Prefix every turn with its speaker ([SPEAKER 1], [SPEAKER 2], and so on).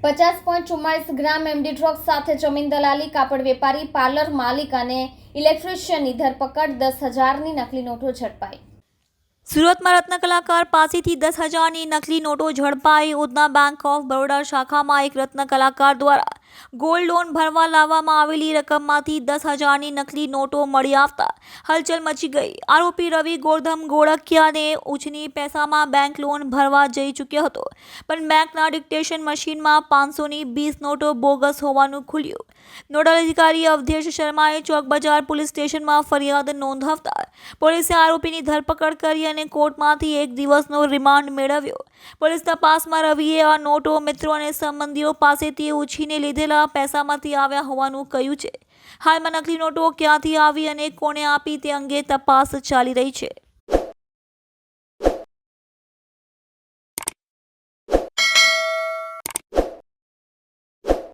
[SPEAKER 1] 50.44 ગ્રામ MD drugs સાથે જમીન દલાલી, કાપડ વેપારી, પાર્લર માલિક અને ઇલેક્ટ્રિશિયનની ધરપકડ. 10,000ની નકલી નોટો ઝડપાઈ.
[SPEAKER 2] સુરતમાં રત્ન કલાકાર પાસેથી 10,000ની નકલી નોટો ઝડપાઈ. ઉધના બેંક ઓફ બરોડા શાખામાં એક રત્ન કલાકાર દ્વારા ગોલ્ડ લોન ભરવા લાવવામાં આવેલી રકમમાંથી 10,000ની નકલી નોટો મળી આવતા હલચલ મચી ગઈ. આરોપી રવિ ગોરધમ ગોળકિયાને ઉછની પૈસામાં બેંક લોન ભરવા જઈ ચૂક્યો હતો, પણ બેંકના ડિક્ટેશન મશીનમાં 500ની 20 નોટો બોગસ હોવાનું ખુલ્યું. નોડલ અધિકારી અવધેશ શર્માએ ચોક બજાર પોલીસ સ્ટેશનમાં ફરિયાદ નોંધાવતા પોલીસે આરોપીની ધરપકડ કરી અને કોર્ટમાંથી 1 દિવસનો રિમાન્ડ મેળવ્યો. પોલીસ તપાસમાં રવિએ આ નોટો મિત્રો અને સંબંધીઓ પાસેથી ઉછીને લીધેલા પૈસામાંથી આવ્યા હોવાનું કહ્યું છે. હાલમાં નકલી નોટો ક્યાંથી આવી અને કોણે આપી તે અંગે તપાસ ચાલી રહી છે.